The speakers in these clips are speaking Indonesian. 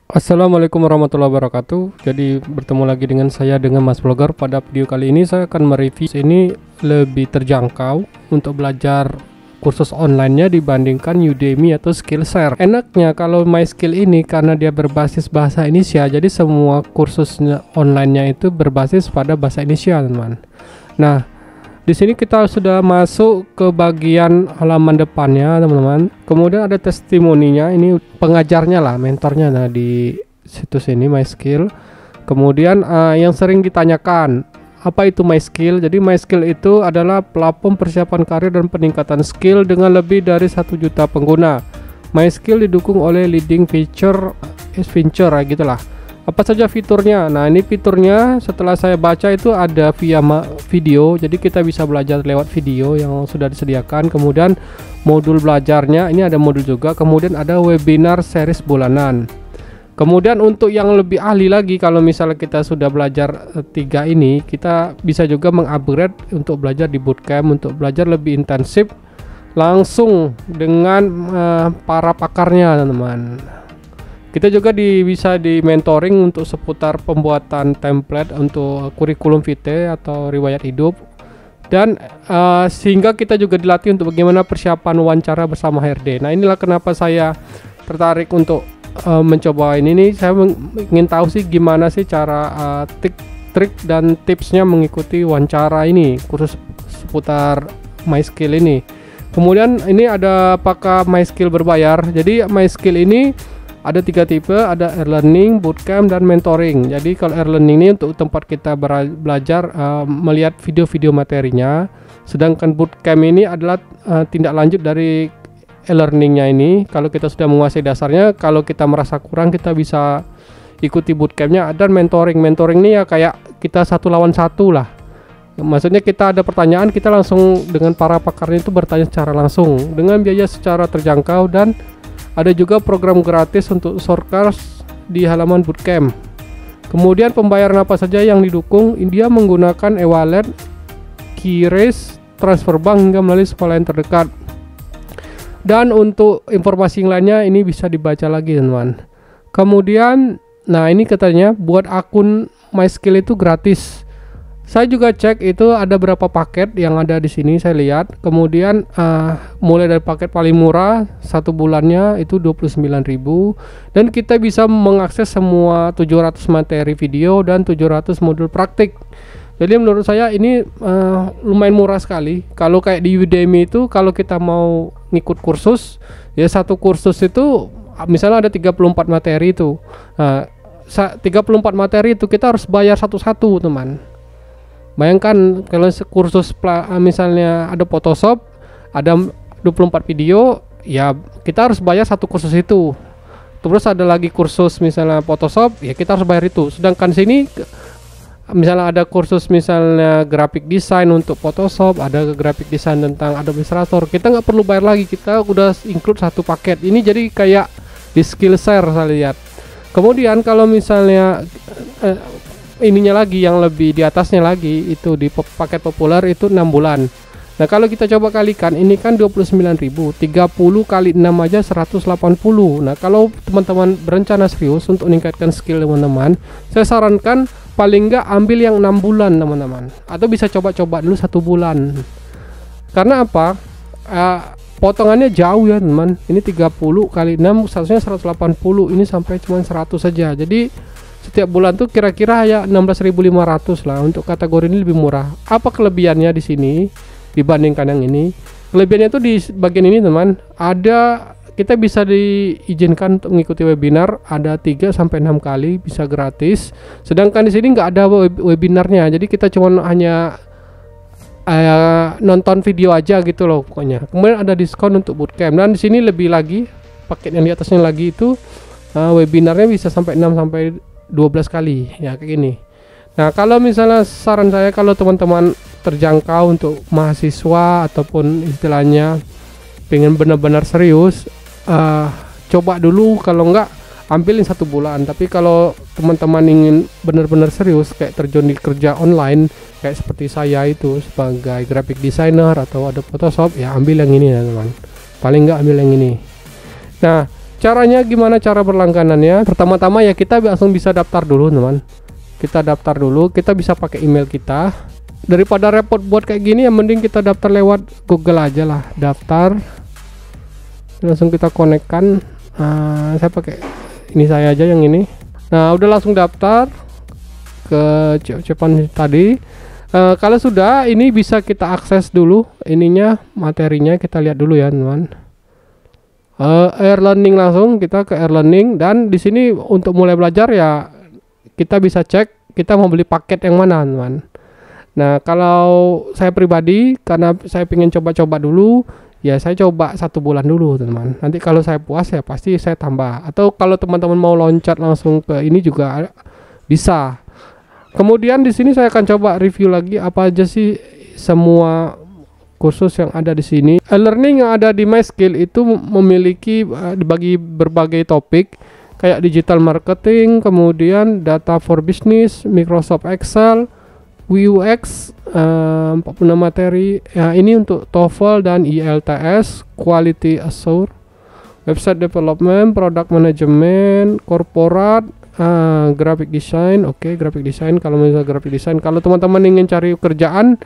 Assalamualaikum warahmatullahi wabarakatuh. Jadi bertemu lagi dengan saya dengan Mas Vlogger. Pada video kali ini saya akan mereview ini lebih terjangkau untuk belajar kursus online-nya dibandingkan Udemy atau Skillshare. Enaknya kalau MySkill ini karena dia berbasis bahasa Indonesia, jadi semua kursus online-nya itu berbasis pada bahasa Indonesia, teman. Nah, di sini kita sudah masuk ke bagian halaman depannya, teman-teman. Kemudian ada testimoninya, ini pengajarnya lah, mentornya. Nah, di situs ini MySkill. Kemudian yang sering ditanyakan, apa itu MySkill? Jadi MySkill itu adalah platform persiapan karir dan peningkatan skill dengan lebih dari 1 juta pengguna. MySkill didukung oleh leading feature gitulah. Apa saja fiturnya? Nah, ini fiturnya setelah saya baca itu ada via video, jadi kita bisa belajar lewat video yang sudah disediakan. Kemudian modul belajarnya ini ada modul juga. Kemudian ada webinar series bulanan. Kemudian untuk yang lebih ahli lagi, kalau misalnya kita sudah belajar 3 ini, kita bisa juga mengupgrade untuk belajar di bootcamp, untuk belajar lebih intensif langsung dengan para pakarnya, teman-teman. Kita juga bisa di mentoring untuk seputar pembuatan template untuk kurikulum vitae atau riwayat hidup, dan sehingga kita juga dilatih untuk bagaimana persiapan wawancara bersama HRD. Nah, inilah kenapa saya tertarik untuk mencoba ini nih. Saya ingin tahu sih gimana sih cara trik dan tipsnya mengikuti wawancara ini, kursus seputar MySkill ini. Kemudian ini ada apakah MySkill berbayar? Jadi MySkill ini ada 3 tipe, ada e-learning, bootcamp, dan mentoring. Jadi kalau e-learning ini untuk tempat kita belajar melihat video-video materinya, sedangkan bootcamp ini adalah tindak lanjut dari e-learningnya ini. Kalau kita sudah menguasai dasarnya, kalau kita merasa kurang, kita bisa ikuti bootcampnya. Dan mentoring ini ya kayak kita 1 lawan 1 lah. Maksudnya kita ada pertanyaan, kita langsung dengan para pakarnya itu bertanya secara langsung dengan biaya secara terjangkau, dan ada juga program gratis untuk short course di halaman bootcamp. Kemudian pembayaran apa saja yang didukung? Dia menggunakan e-wallet, QRIS, transfer bank hingga melalui sekolah yang terdekat. Dan untuk informasi yang lainnya ini bisa dibaca lagi, teman-teman. Kemudian, nah ini katanya buat akun MySkill itu gratis. Saya juga cek itu ada berapa paket yang ada di sini, saya lihat. Kemudian mulai dari paket paling murah 1 bulannya itu 29.000, dan kita bisa mengakses semua 700 materi video dan 700 modul praktik. Jadi menurut saya ini lumayan murah sekali. Kalau kayak di Udemy itu kalau kita mau ngikut kursus, ya satu kursus itu misalnya ada 34 materi itu. Nah, 34 materi itu kita harus bayar satu-satu, teman. Bayangkan kalau kursus misalnya ada Photoshop, ada 24 video, ya kita harus bayar satu kursus itu. Terus ada lagi kursus misalnya Photoshop, ya kita harus bayar itu. Sedangkan sini misalnya ada kursus misalnya graphic design untuk Photoshop, ada graphic design tentang Adobe Illustrator, kita nggak perlu bayar lagi, kita udah include satu paket. Ini jadi kayak di Skillshare saya lihat. Kemudian kalau misalnya ininya lagi yang lebih di atasnya lagi itu di paket populer itu 6 bulan. Nah, kalau kita coba kalikan ini kan 29.000, 30 kali 6 aja 180. Nah, kalau teman-teman berencana serius untuk meningkatkan skill teman-teman, saya sarankan paling nggak ambil yang 6 bulan, teman-teman. Atau bisa coba-coba dulu 1 bulan. Karena apa? Potongannya jauh ya, teman. Ini 30 kali 6 seharusnya 180, ini sampai cuma 100 saja. Jadi setiap bulan tuh kira-kira ya 16.500 lah. Untuk kategori ini lebih murah. Apa kelebihannya di sini dibandingkan yang ini? Kelebihannya tuh di bagian ini, teman. Ada kita bisa diizinkan untuk mengikuti webinar, ada 3 sampai 6 kali bisa gratis. Sedangkan di sini nggak ada webinarnya. Jadi kita cuma hanya nonton video aja gitu loh pokoknya. Kemudian ada diskon untuk bootcamp. Dan di sini lebih lagi paket yang di atasnya lagi itu webinarnya bisa sampai 6 sampai 12 kali ya kayak gini. Nah, kalau misalnya saran saya, kalau teman-teman terjangkau untuk mahasiswa ataupun istilahnya pengen benar-benar serius, coba dulu. Kalau enggak ambilin 1 bulan. Tapi kalau teman-teman ingin benar-benar serius kayak terjun di kerja online kayak seperti saya itu sebagai graphic designer atau ada Photoshop, ya ambil yang ini ya, teman. Paling enggak ambil yang ini. Nah, caranya gimana cara berlangganannya? Pertama-tama ya kita langsung bisa daftar dulu teman. Kita daftar dulu, kita bisa pakai email kita. Daripada repot buat kayak gini ya mending kita daftar lewat Google aja lah. Daftar, langsung kita konekkan. Saya pakai ini saya aja yang ini. Nah udah langsung daftar ke ucapan tadi. Kalau sudah ini bisa kita akses dulu ininya, materinya kita lihat dulu ya teman. Air Learning, langsung kita ke Air Learning, dan di sini untuk mulai belajar ya kita bisa cek kita mau beli paket yang mana teman. Nah kalau saya pribadi karena saya pengen coba-coba dulu ya saya coba 1 bulan dulu teman. Nanti kalau saya puas ya pasti saya tambah, atau kalau teman-teman mau loncat langsung ke ini juga bisa. Kemudian di sini saya akan coba review lagi apa aja sih semua kursus yang ada di sini. E-learning yang ada di MySkill itu memiliki dibagi berbagai topik kayak digital marketing, kemudian data for business, Microsoft Excel, UX, 46 materi. Ya, ini untuk TOEFL dan IELTS, quality assure, website development, product management, corporate, graphic design. Oke, graphic design. Kalau misalnya graphic design, kalau teman-teman ingin cari kerjaan,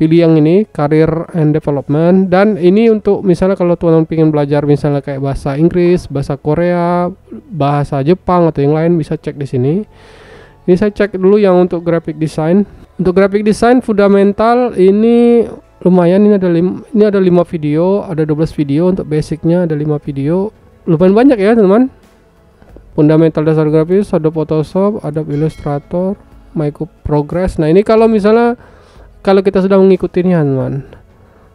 pilih yang ini, career and development. Dan ini untuk misalnya kalau teman-teman ingin belajar misalnya kayak bahasa Inggris, bahasa Korea, bahasa Jepang atau yang lain, bisa cek di sini. Ini saya cek dulu yang untuk graphic design. Untuk graphic design fundamental ini lumayan, ini ada 5 video, ada 12 video. Untuk basicnya ada 5 video. Lumayan banyak ya teman-teman. Fundamental dasar grafis, ada Photoshop, ada Illustrator, Micro Progress. Nah ini kalau misalnya kalau kita sudah mengikutinya teman.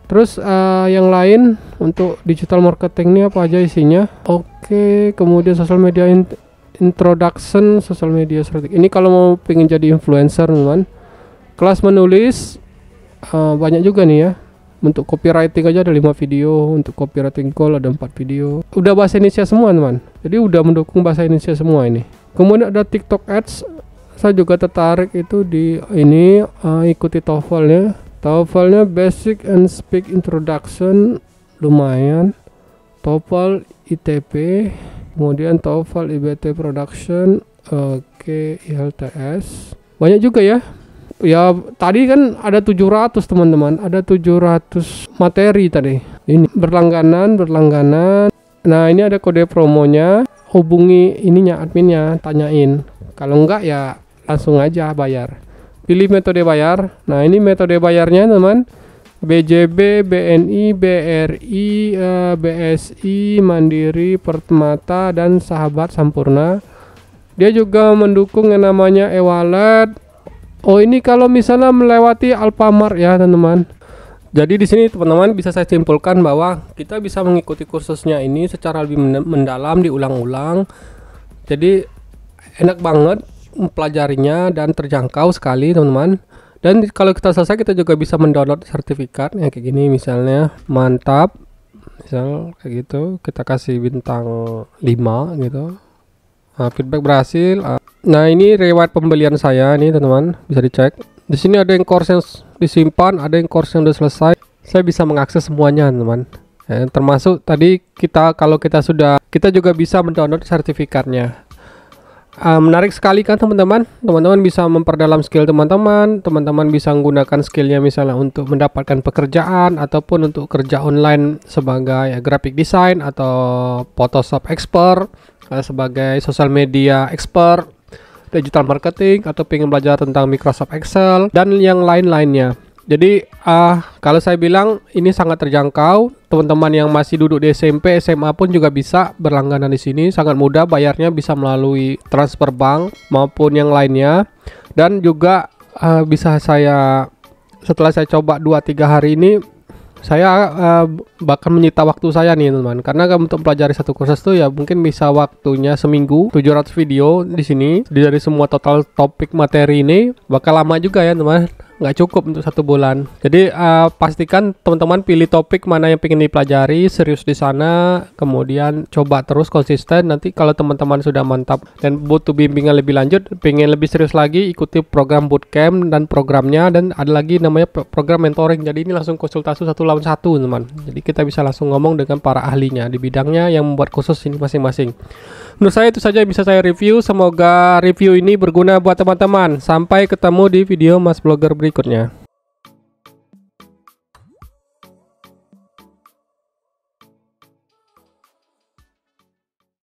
Terus yang lain untuk digital marketing ini apa aja isinya? Oke, kemudian social media introduction, social media strategi. Ini kalau mau pengen jadi influencer teman. Kelas menulis banyak juga nih ya. Untuk copywriting aja ada 5 video, untuk copywriting goal ada 4 video. Udah bahasa Indonesia semua teman. Jadi udah mendukung bahasa Indonesia semua ini. Kemudian ada TikTok Ads. Saya juga tertarik itu di ini, ikuti TOEFL-nya. TOEFL-nya Basic and Speak Introduction lumayan. TOEFL ITP, kemudian TOEFL IBT Production, oke, IELTS. Banyak juga ya. Ya tadi kan ada 700 teman-teman, ada 700 materi tadi. Ini berlangganan. Nah ini ada kode promonya. Hubungi ininya, adminnya, tanyain. Kalau enggak ya langsung aja bayar. Pilih metode bayar. Nah ini metode bayarnya teman. BJB, BNI, BRI, BSI, Mandiri, Permata, dan Sahabat Sampurna. Dia juga mendukung yang namanya e-wallet. Oh ini kalau misalnya melewati Alfamart ya teman-teman. Jadi di sini teman-teman bisa saya simpulkan bahwa kita bisa mengikuti kursusnya ini secara lebih mendalam, diulang-ulang. Jadi enak banget mempelajarinya dan terjangkau sekali teman-teman. Dan kalau kita selesai kita juga bisa mendownload sertifikat yang kayak gini misalnya, mantap. Misal kayak gitu, kita kasih bintang 5 gitu. Nah, feedback berhasil. Nah, ini riwayat pembelian saya nih teman-teman, bisa dicek. Di sini ada yang course yang disimpan, ada yang course yang udah selesai. Saya bisa mengakses semuanya teman-teman. Termasuk tadi kalau kita juga bisa mendownload sertifikatnya. Menarik sekali kan teman-teman. Teman-teman bisa memperdalam skill teman-teman bisa menggunakan skillnya misalnya untuk mendapatkan pekerjaan ataupun untuk kerja online sebagai graphic design atau Photoshop expert, sebagai social media expert, digital marketing, atau pengen belajar tentang Microsoft Excel dan yang lain-lainnya. Jadi kalau saya bilang ini sangat terjangkau. Teman-teman yang masih duduk di SMP, SMA pun juga bisa berlangganan di sini. Sangat mudah bayarnya, bisa melalui transfer bank maupun yang lainnya. Dan juga bisa setelah saya coba 2-3 hari ini, saya bahkan menyita waktu saya nih teman-teman. Karena untuk pelajari satu kursus tuh ya mungkin bisa waktunya seminggu, 700 video di sini. Dari semua total topik materi ini bakal lama juga ya teman. nggak cukup untuk 1 bulan. Jadi pastikan teman-teman pilih topik mana yang pengen dipelajari, serius di sana, kemudian coba terus konsisten. Nanti kalau teman-teman sudah mantap dan butuh bimbingan lebih lanjut, pengen lebih serius lagi, ikuti program bootcamp dan programnya, dan ada lagi namanya program mentoring. Jadi ini langsung konsultasi 1-1 teman. Jadi kita bisa langsung ngomong dengan para ahlinya di bidangnya yang membuat khusus ini masing-masing. Menurut saya itu saja yang bisa saya review. Semoga review ini berguna buat teman-teman. Sampai ketemu di video Mas Blogger berikutnya.